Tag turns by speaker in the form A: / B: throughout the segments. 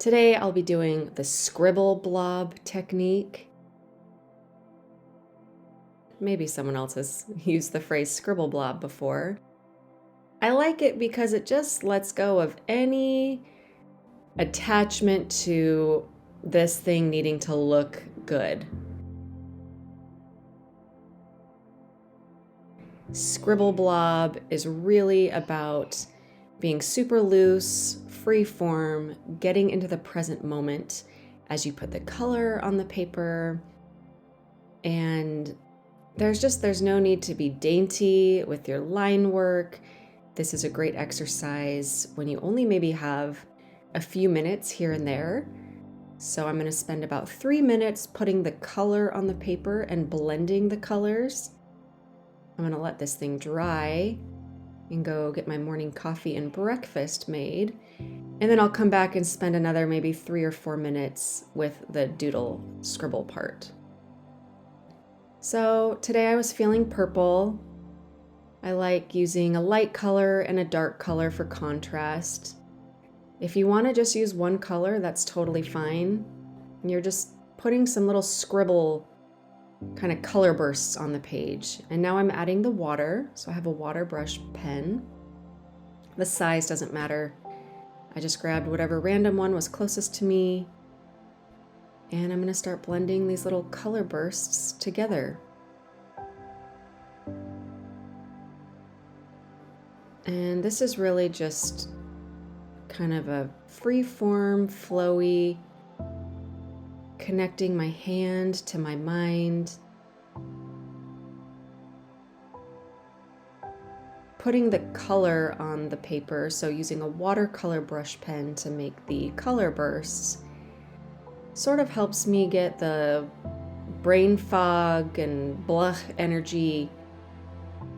A: Today I'll be doing the Scribble-Blob technique. Maybe someone else has used the phrase Scribble-Blob before. I like it because it just lets go of any attachment to this thing needing to look good. Scribble-Blob is really about being super loose, free form, getting into the present moment as you put the color on the paper. And there's no need to be dainty with your line work. This is a great exercise when you only maybe have a few minutes here and there. So I'm going to spend about 3 minutes putting the color on the paper and blending the colors. I'm going to let this thing dry and go get my morning coffee and breakfast made. And then I'll come back and spend another maybe 3 or 4 minutes with the doodle scribble part. So today I was feeling purple. I like using a light color and a dark color for contrast. If you want to just use one color, that's totally fine. And you're just putting some little scribble kind of color bursts on the page. And now I'm adding the water. So I have a water brush pen. The size doesn't matter. I just grabbed whatever random one was closest to me. And I'm going to start blending these little color bursts together. And this is really just kind of a free form, flowy, connecting my hand to my mind, putting the color on the paper, so using a watercolor brush pen to make the color bursts sort of helps me get the brain fog and blah energy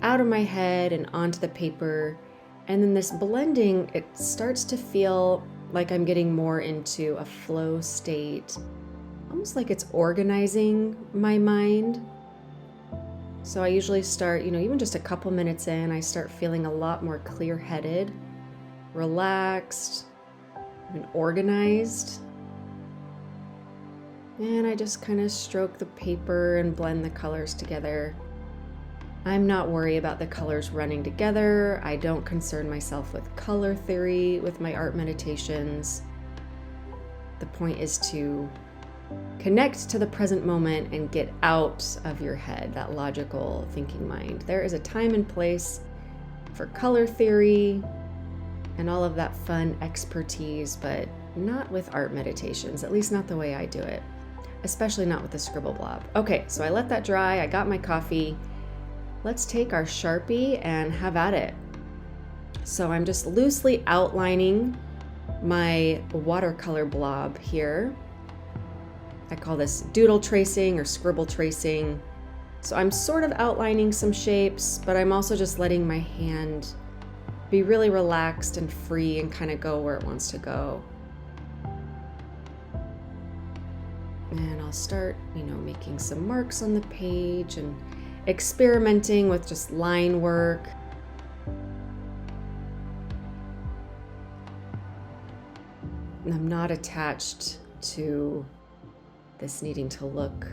A: out of my head and onto the paper. And then this blending, it starts to feel like I'm getting more into a flow state, almost like it's organizing my mind. So I usually start, even just a couple minutes in, I start feeling a lot more clear-headed, relaxed, and organized. And I just kind of stroke the paper and blend the colors together. I'm not worried about the colors running together. I don't concern myself with color theory with my art meditations. The point is to connect to the present moment and get out of your head, that logical thinking mind. There is a time and place for color theory and all of that fun expertise, but not with art meditations, at least not the way I do it, especially not with the Scribble-Blob. Okay, so I let that dry. I got my coffee. Let's take our Sharpie and have at it. So I'm just loosely outlining my watercolor blob here. I call this doodle tracing or scribble tracing. So I'm sort of outlining some shapes, but I'm also just letting my hand be really relaxed and free and kind of go where it wants to go. And I'll start, making some marks on the page and experimenting with just line work. And I'm not attached to this needing to look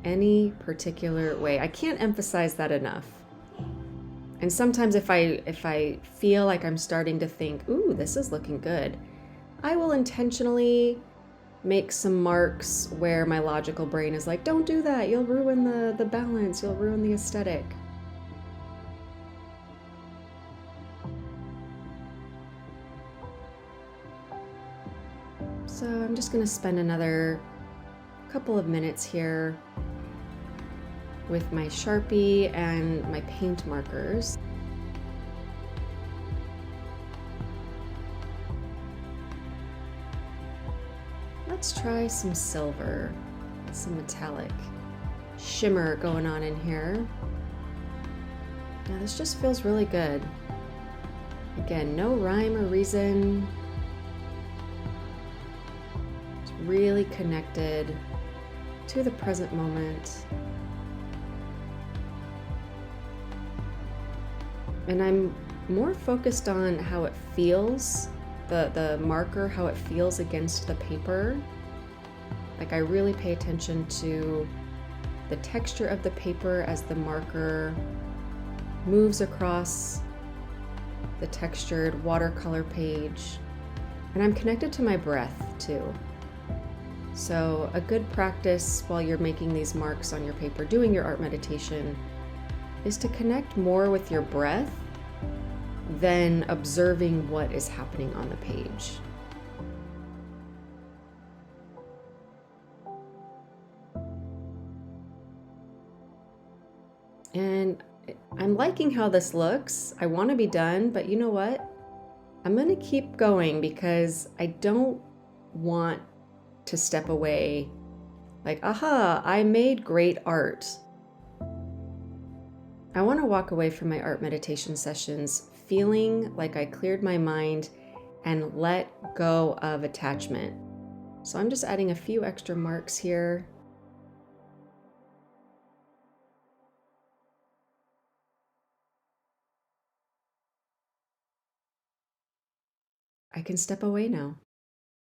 A: any particular way. I can't emphasize that enough. And sometimes if I feel like I'm starting to think, ooh, this is looking good, I will intentionally make some marks where my logical brain is like, don't do that, you'll ruin the balance, you'll ruin the aesthetic. So I'm just going to spend another couple of minutes here with my Sharpie and my paint markers. Let's try some silver, some metallic shimmer going on in here. Now this just feels really good. Again, no rhyme or reason. It's really connected to the present moment. And I'm more focused on how it feels the marker, how it feels against the paper. Like I really pay attention to the texture of the paper as the marker moves across the textured watercolor page. And I'm connected to my breath too. So a good practice while you're making these marks on your paper, doing your art meditation, is to connect more with your breath than observing what is happening on the page. And I'm liking how this looks. I want to be done, but you know what? I'm going to keep going because I don't want to step away like, aha, I made great art. I want to walk away from my art meditation sessions feeling like I cleared my mind and let go of attachment. So I'm just adding a few extra marks here. I can step away now.